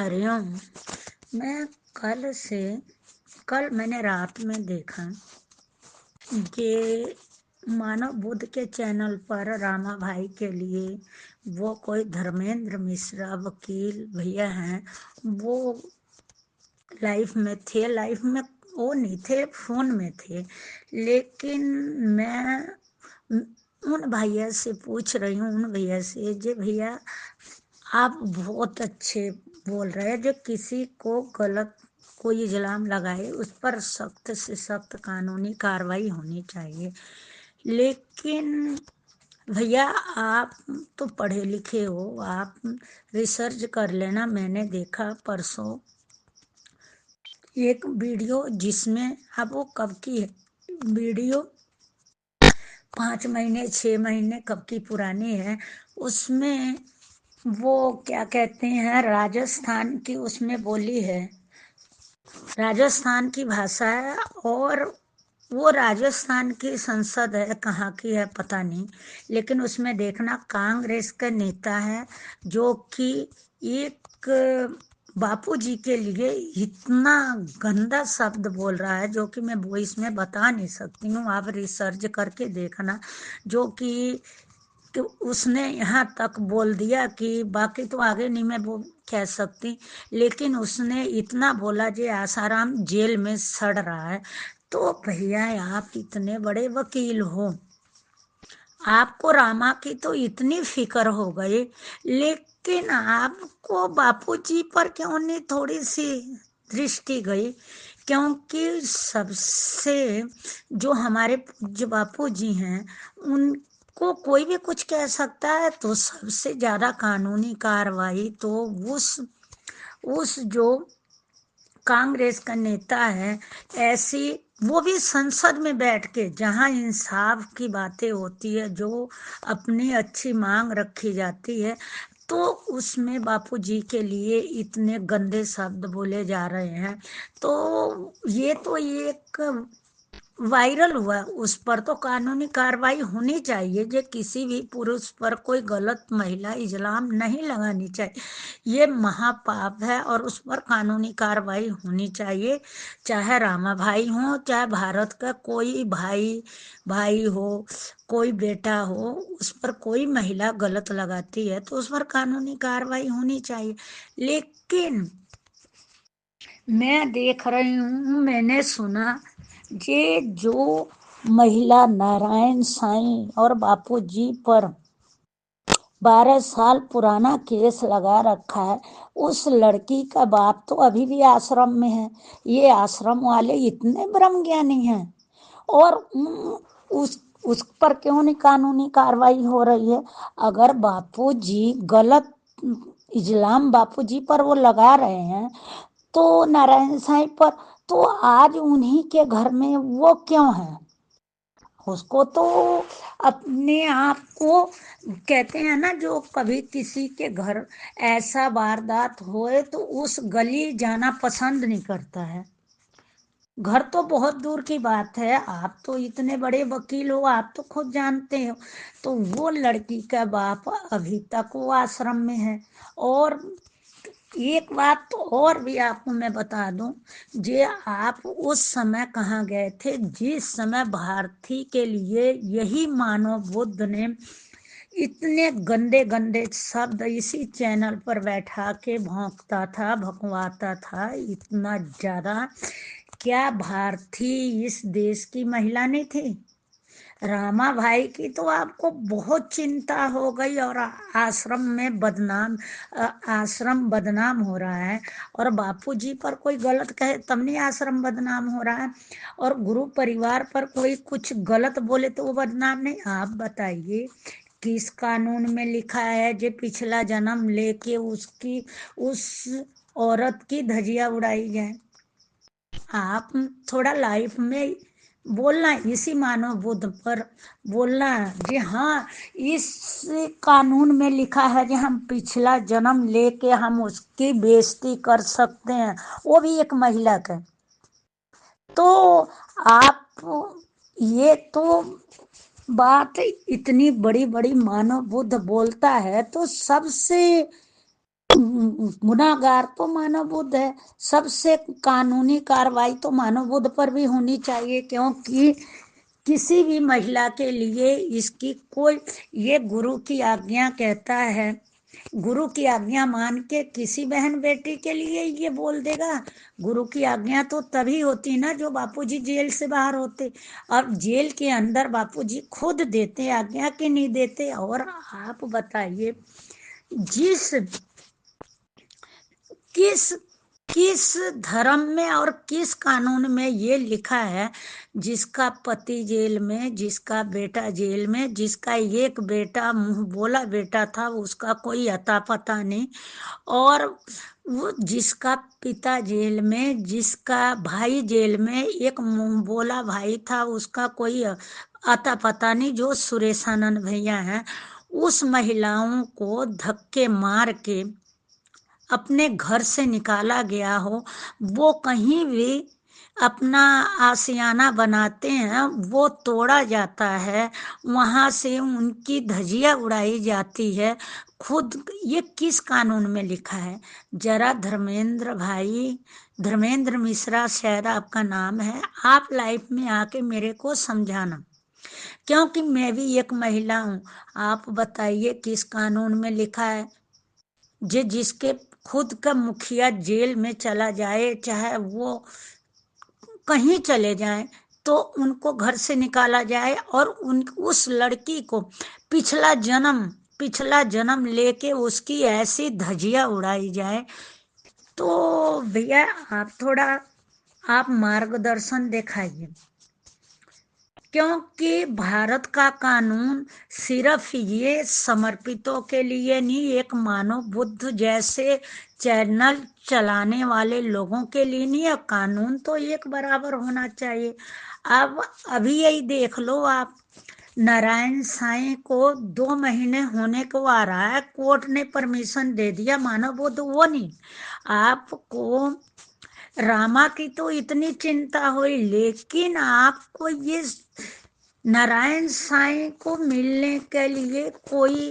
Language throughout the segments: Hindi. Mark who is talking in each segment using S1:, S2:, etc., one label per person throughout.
S1: हरिओम। मैं कल मैंने रात में देखा कि मानव बुद्ध के चैनल पर रामा भाई के लिए वो कोई धर्मेंद्र मिश्रा वकील भैया हैं, वो लाइफ में वो नहीं थे, फोन में थे। लेकिन मैं उन भैया से पूछ रही हूँ, उन भैया से, जे भैया आप बहुत अच्छे बोल रहे हैं, जो किसी को गलत कोई इल्जाम लगाए उस पर सख्त से सख्त कानूनी कार्रवाई होनी चाहिए। लेकिन भैया आप तो पढ़े लिखे हो, आप रिसर्च कर लेना। मैंने देखा परसों एक वीडियो जिसमें, अब वो कब की है वीडियो, 5 महीने 6 महीने कब की पुरानी है। उसमें वो क्या कहते हैं, राजस्थान की उसमें बोली है, राजस्थान की भाषा है। और वो राजस्थान की संसद है, कहाँ की है पता नहीं, लेकिन उसमें देखना कांग्रेस का नेता है जो कि एक बापूजी के लिए इतना गंदा शब्द बोल रहा है, जो कि मैं वॉइस में बता नहीं सकती हूँ, आप रिसर्च करके देखना। जो कि उसने यहाँ तक बोल दिया कि बाकी तो आगे नहीं मैं वो कह सकती, लेकिन उसने इतना बोला जे आसाराम जेल में सड़ रहा है। तो भैया आप इतने बड़े वकील हो, आपको रामा की तो इतनी फिक्र हो गई, लेकिन आपको बापूजी पर क्यों नहीं थोड़ी सी दृष्टि गई? क्योंकि सबसे जो हमारे पूज्य बापूजी हैं, उनको कोई भी कुछ कह सकता है, तो सबसे ज्यादा कानूनी कार्रवाई तो उस जो कांग्रेस का नेता है, ऐसी वो भी संसद में बैठ के, जहां इंसाफ की बातें होती है, जो अपनी अच्छी मांग रखी जाती है, तो उसमें बापूजी के लिए इतने गंदे शब्द बोले जा रहे हैं। तो ये तो एक वायरल हुआ, उस पर तो कानूनी कार्रवाई होनी चाहिए। जो किसी भी पुरुष पर कोई गलत महिला इल्जाम नहीं लगानी चाहिए, ये महापाप है और उस पर कानूनी कार्रवाई होनी चाहिए। चाहे रामा भाई हो, चाहे भारत का कोई भाई भाई हो, कोई बेटा हो, उस पर कोई महिला गलत लगाती है तो उस पर कानूनी कार्रवाई होनी चाहिए। लेकिन मैं देख रही हूँ, मैंने सुना ये जो महिला नारायण साईं और बापूजी पर 12 साल पुराना केस लगा रखा है, उस लड़की का बाप तो अभी भी आश्रम में है। ये आश्रम वाले इतने ब्रह्म ज्ञानी हैं, और उस पर क्यों नहीं कानूनी कार्रवाई हो रही है? अगर बापूजी गलत इल्जाम बापूजी पर वो लगा रहे हैं, तो नारायण साईं पर, तो आज उन्हीं के घर में वो क्यों है? उसको तो अपने आप को, कहते हैं ना, जो कभी किसी के घर ऐसा वारदात होए तो उस गली जाना पसंद नहीं करता है। घर तो बहुत दूर की बात है, आप तो इतने बड़े वकील हो, आप तो खुद जानते हो। तो वो लड़की का बाप अभी तक वो आश्रम में है। और एक बात तो और भी आपको मैं बता दूं, जे आप उस समय कहाँ गए थे जिस समय भारती के लिए यही मानव बुद्ध ने इतने गंदे गंदे शब्द इसी चैनल पर बैठा के भौंकता था, भकवाता था इतना ज्यादा? क्या भारती इस देश की महिला नहीं थी? रामा भाई की तो आपको बहुत चिंता हो गई, और आश्रम में आश्रम बदनाम हो रहा है। और बापूजी पर कोई गलत कहे तब नहीं आश्रम बदनाम हो रहा है, और गुरु परिवार पर कोई कुछ गलत बोले तो वो बदनाम नहीं। आप बताइए किस कानून में लिखा है जो पिछला जन्म लेके उसकी उस औरत की धजिया उड़ाई जाए? आप थोड़ा लाइफ में बोलना, इसी मानव बुद्ध पर बोलना जी, हाँ इस कानून में लिखा है कि हम पिछला जन्म लेके हम उसकी बेइज्जती कर सकते हैं, वो भी एक महिला का। तो आप ये तो बात इतनी बड़ी बड़ी मानव बुद्ध बोलता है, तो सबसे गुनाहगार तो मानव बुद्ध है। सबसे कानूनी कार्रवाई तो मानव बुद्ध पर भी होनी चाहिए, क्योंकि किसी भी महिला के लिए इसकी कोई, ये गुरु की आज्ञा कहता है, गुरु की आज्ञा मान के किसी बहन बेटी के लिए ये बोल देगा। गुरु की आज्ञा तो तभी होती ना जो बापूजी जेल से बाहर होते, और जेल के अंदर बापूजी खुद देते आज्ञा कि नहीं देते। और आप बताइए, जिस किस किस धर्म में और किस कानून में ये लिखा है, जिसका पति जेल में, जिसका बेटा जेल में, जिसका एक बेटा मुंह बोला बेटा था उसका कोई अता पता नहीं, और वो जिसका पिता जेल में, जिसका भाई जेल में, एक मुंह बोला भाई था उसका कोई अता पता नहीं, जो सुरेशानंद भैया हैं, उस महिलाओं को धक्के मार के अपने घर से निकाला गया हो, वो कहीं भी अपना आशियाना बनाते हैं वो तोड़ा जाता है, वहाँ से उनकी धज्जियाँ उड़ाई जाती है। खुद ये किस कानून में लिखा है? जरा धर्मेंद्र भाई, धर्मेंद्र मिश्रा शायद आपका नाम है, आप लाइफ में आके मेरे को समझाना, क्योंकि मैं भी एक महिला हूँ। आप बताइए किस कानून में लिखा है जिसके खुद का मुखिया जेल में चला जाए, चाहे वो कहीं चले जाएं, तो उनको घर से निकाला जाए, और उस लड़की को पिछला जन्म लेके उसकी ऐसी धज्जियां उड़ाई जाए। तो भैया आप थोड़ा आप मार्गदर्शन दिखाइए, क्योंकि भारत का कानून सिर्फ ये समर्पितों के लिए नहीं, एक मानव बुद्ध जैसे चैनल चलाने वाले लोगों के लिए नहीं है। कानून तो एक बराबर होना चाहिए। अब अभी यही देख लो आप, नारायण साईं को 2 महीने होने को आ रहा है, कोर्ट ने परमिशन दे दिया, मानव बुद्ध वो नहीं। आपको रामा की तो इतनी चिंता हुई, लेकिन आपको ये नारायण साईं को मिलने के लिए कोई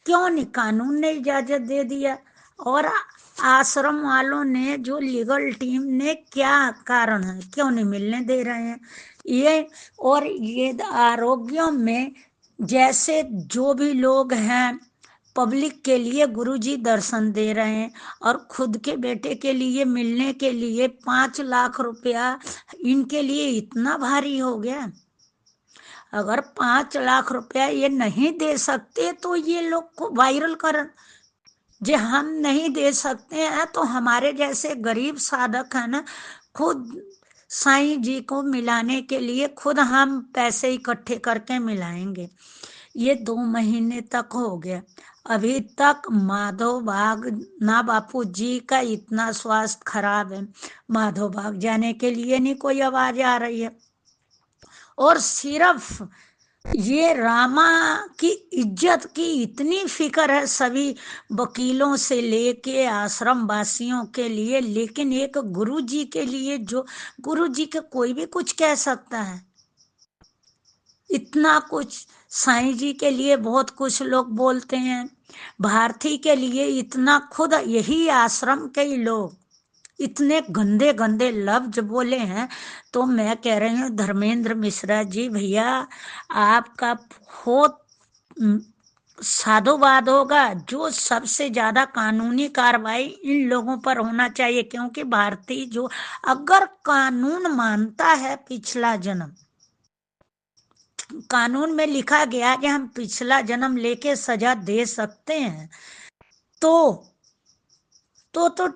S1: क्यों नहीं, कानून ने इजाजत दे दिया? और आश्रम वालों ने, जो लीगल टीम ने, क्या कारण है क्यों नहीं मिलने दे रहे हैं ये? और ये आरोग्यों में जैसे जो भी लोग हैं पब्लिक के लिए गुरुजी दर्शन दे रहे हैं, और खुद के बेटे के लिए मिलने के लिए 5 लाख रुपया इनके लिए इतना भारी हो गया। अगर 5 लाख रुपया ये नहीं दे सकते तो ये लोग को वायरल कर, जे हम नहीं दे सकते हैं तो हमारे जैसे गरीब साधक है ना, खुद साईं जी को मिलाने के लिए खुद हम पैसे इकट्ठे करके मिलाएंगे। ये 2 महीने तक हो गया, अभी तक माधव बाग ना, बापू जी का इतना स्वास्थ्य खराब है, माधव बाग जाने के लिए नहीं कोई आवाज आ रही है। और सिर्फ ये रामा की इज्जत की इतनी फिक्र है सभी वकीलों से लेके आश्रम वासियों के लिए, लेकिन एक गुरु जी के लिए, जो गुरु जी के कोई भी कुछ कह सकता है, इतना कुछ साईं जी के लिए बहुत कुछ लोग बोलते हैं, भारती के लिए इतना, खुद यही आश्रम के ही लोग इतने गंदे गंदे लफ्ज बोले हैं। तो मैं कह रही हूँ धर्मेंद्र मिश्रा जी भैया, आपका बहुत साधुवाद होगा, जो सबसे ज्यादा कानूनी कार्रवाई इन लोगों पर होना चाहिए, क्योंकि भारतीय जो अगर कानून मानता है, पिछला जन्म कानून में लिखा गया कि हम पिछला जन्म लेके सजा दे सकते हैं, तो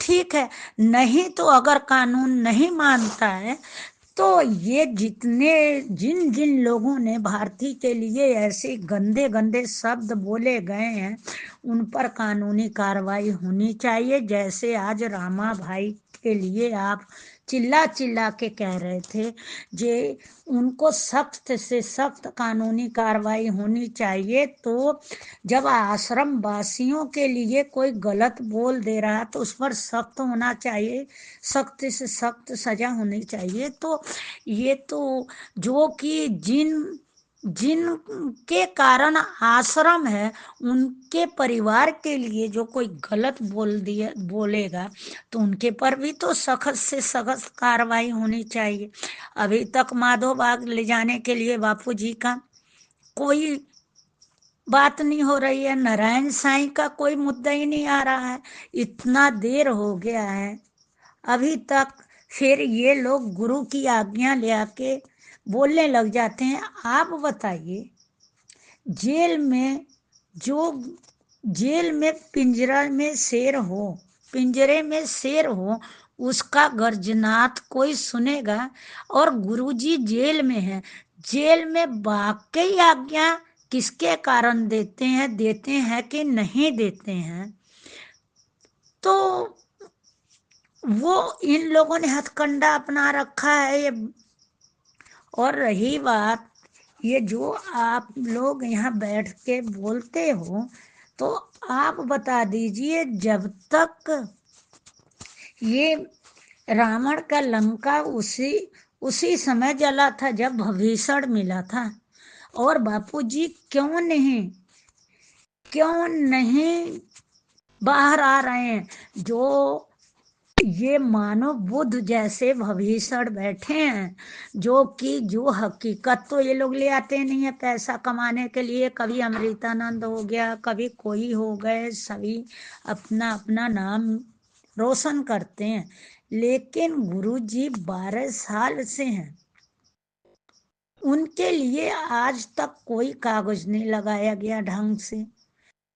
S1: ठीक है, नहीं तो अगर कानून नहीं मानता है तो ये जिन जिन लोगों ने भारती के लिए ऐसे गंदे गंदे शब्द बोले गए हैं, उन पर कानूनी कार्रवाई होनी चाहिए। जैसे आज रामा भाई के लिए आप चिल्ला चिल्ला के कह रहे थे, जे उनको सख्त से सख्त कानूनी कार्रवाई होनी चाहिए। तो जब आश्रम वासियों के लिए कोई गलत बोल दे रहा है तो उस पर सख्त होना चाहिए, सख्त से सख्त सजा होनी चाहिए। तो ये तो जो कि जिन जिनके कारण आश्रम है, उनके परिवार के लिए जो कोई गलत बोलेगा तो उनके पर भी तो सख्त से सख्त कार्रवाई होनी चाहिए। अभी तक माधो बाग ले जाने के लिए बापू जी का कोई बात नहीं हो रही है, नारायण साईं का कोई मुद्दा ही नहीं आ रहा है। इतना देर हो गया है अभी तक। फिर ये लोग गुरु की आज्ञा ले आके बोलने लग जाते हैं। आप बताइए, जेल में जो जेल में पिंजरे में शेर हो, उसका गर्जनात कोई सुनेगा? और गुरुजी जेल में है, जेल में वाकई आज्ञा किसके कारण देते हैं कि नहीं देते हैं? तो वो इन लोगों ने हथकंडा अपना रखा है ये। और रही बात ये जो आप लोग यहाँ बैठ के बोलते हो, तो आप बता दीजिए, जब तक ये रावण का लंका उसी उसी समय जला था जब भीषण मिला था, और बापूजी क्यों नहीं बाहर आ रहे हैं? जो ये मानो बुद्ध जैसे भविष्य बैठे हैं, जो हकीकत तो ये लोग ले आते नहीं है पैसा कमाने के लिए। कभी अमृतानंद हो गया, कभी कोई हो गए, सभी अपना अपना नाम रोशन करते हैं। लेकिन गुरु जी 12 साल से हैं, उनके लिए आज तक कोई कागज नहीं लगाया गया ढंग से।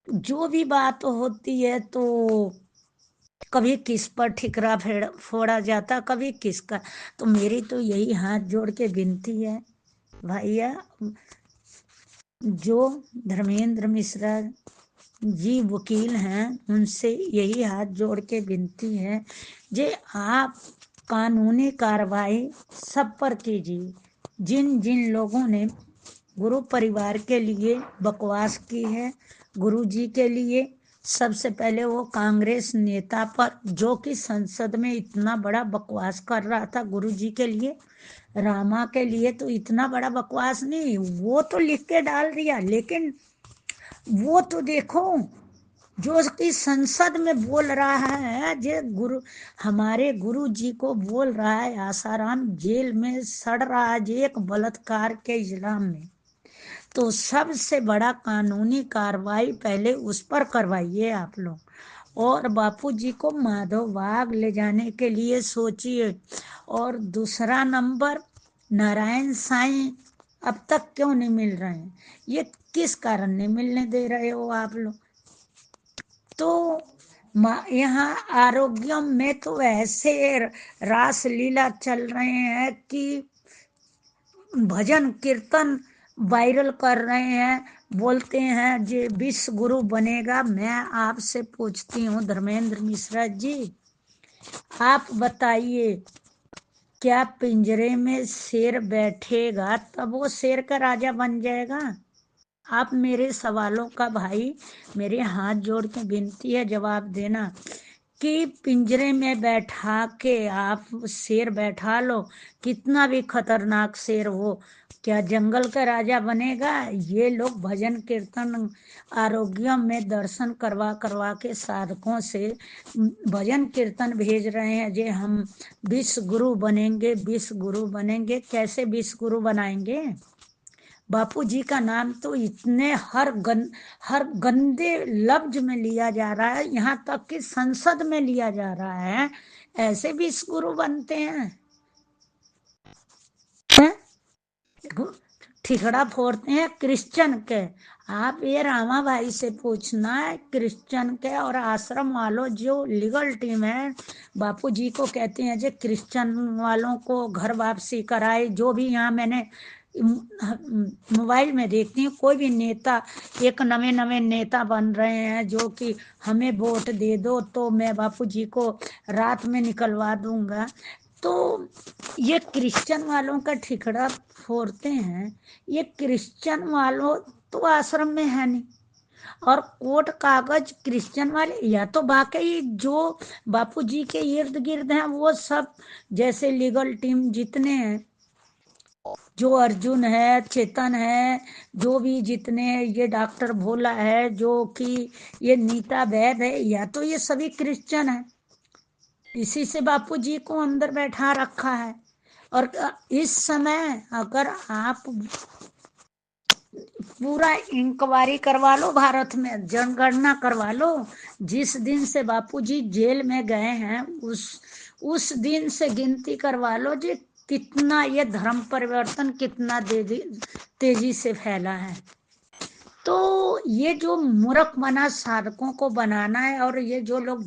S1: जो भी बात होती है तो कभी किस पर ठिकरा फोड़ा जाता, कभी किसका। तो मेरी तो यही हाथ जोड़ के विनती है भैया, जो धर्मेंद्र मिश्रा जी वकील हैं, उनसे यही हाथ जोड़ के विनती है जे आप कानूनी कार्रवाई सब पर कीजिए। जिन जिन लोगों ने गुरु परिवार के लिए बकवास की है, गुरु जी के लिए, सबसे पहले वो कांग्रेस नेता पर, जो कि संसद में इतना बड़ा बकवास कर रहा था गुरु जी के लिए। रामा के लिए तो इतना बड़ा बकवास नहीं, वो तो लिख के डाल दिया, लेकिन वो तो देखो जो कि संसद में बोल रहा है, जे हमारे गुरु जी को बोल रहा है आसाराम जेल में सड़ रहा है जे एक बलात्कार के इल्जाम में। तो सबसे बड़ा कानूनी कार्रवाई पहले उस पर करवाइए आप लोग। और बापू जी को माधव बाग ले जाने के लिए सोचिए। और दूसरा नंबर, नारायण साईं अब तक क्यों नहीं मिल रहे हैं? ये किस कारण नहीं मिलने दे रहे हो आप लोग? तो यहाँ आरोग्यम में तो ऐसे रास लीला चल रहे हैं कि भजन कीर्तन वायरल कर रहे हैं, बोलते हैं जे विश्व गुरु बनेगा। मैं आपसे पूछती हूँ धर्मेंद्र मिश्रा जी, आप बताइए, क्या पिंजरे में शेर बैठेगा तब वो शेर का राजा बन जाएगा? आप मेरे सवालों का भाई, मेरे हाथ जोड़ के विनती है जवाब देना कि पिंजरे में बैठा के आप शेर बैठा लो, कितना भी खतरनाक शेर हो, क्या जंगल का राजा बनेगा? ये लोग भजन कीर्तन आरोग्य में दर्शन करवा करवा के साधकों से भजन कीर्तन भेज रहे हैं जे हम विश्व गुरु बनेंगे, विश्व गुरु बनेंगे। कैसे विश्व गुरु बनाएंगे? बापू जी का नाम तो इतने हर गंदे लफ्ज में लिया जा रहा है, यहाँ तक कि संसद में लिया जा रहा है। ऐसे भी इस गुरु बनते हैं, हैं? ठिकड़ा फोड़ते हैं क्रिश्चियन के। आप ये रामा भाई से पूछना है, क्रिश्चियन के और आश्रम वालों जो लीगल टीम है, बापू जी को कहते हैं जो क्रिश्चियन वालों को घर वापसी कराए। जो भी यहाँ मैंने मोबाइल में देखती हूँ, कोई भी नेता, एक नवे नवे नेता बन रहे हैं जो कि हमें वोट दे दो तो मैं बापू जी को रात में निकलवा दूंगा। तो ये क्रिश्चियन वालों का ठिकड़ा फोड़ते हैं। ये क्रिश्चियन वालों तो आश्रम में है नहीं, और कोर्ट कागज क्रिश्चियन वाले, या तो वाकई जो बापू जी के इर्द गिर्द हैं वो सब, जैसे लीगल टीम जितने हैं जो अर्जुन है, चेतन है, जो भी जितने ये डॉक्टर भोला है, जो कि ये नीता वैद है, या तो ये सभी क्रिश्चियन है। इसी से बापू जी को अंदर बैठा रखा है। और इस समय अगर आप पूरा इंक्वायरी करवा लो, भारत में जनगणना करवा लो, जिस दिन से बापू जी जेल में गए हैं उस दिन से गिनती करवा लो जी, कितना ये धर्म परिवर्तन कितना तेजी से फैला है। तो ये जो मूर्ख बना साधकों को बनाना है, और ये जो लोग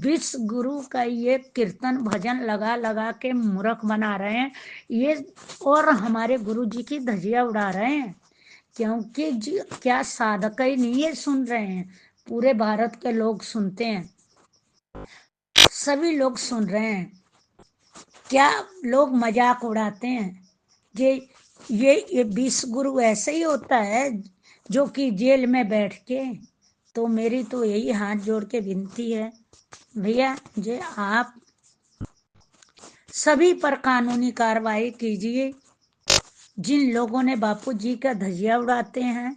S1: विश्व गुरु का ये कीर्तन भजन लगा लगा के मूर्ख बना रहे हैं ये, और हमारे गुरु जी की धजिया उड़ा रहे हैं। क्योंकि क्या साधक ही नहीं ये सुन रहे हैं, पूरे भारत के लोग सुनते हैं, सभी लोग सुन रहे हैं। क्या लोग मजाक उड़ाते हैं। ये विश्व गुरु ऐसे ही होता है जो कि जेल में बैठ के। तो मेरी तो यही हाथ जोड़ के विनती है भैया जे आप सभी पर कानूनी कार्रवाई कीजिए, जिन लोगों ने बापू जी का धजिया उड़ाते हैं,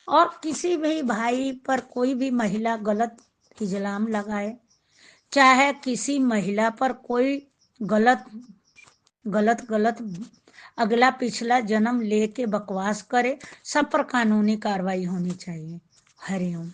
S1: और किसी भी भाई पर कोई भी महिला गलत इल्जाम लगाए, चाहे किसी महिला पर कोई गलत गलत गलत अगला पिछला जन्म लेके बकवास करे, सब पर कानूनी कार्रवाई होनी चाहिए। हरिओम।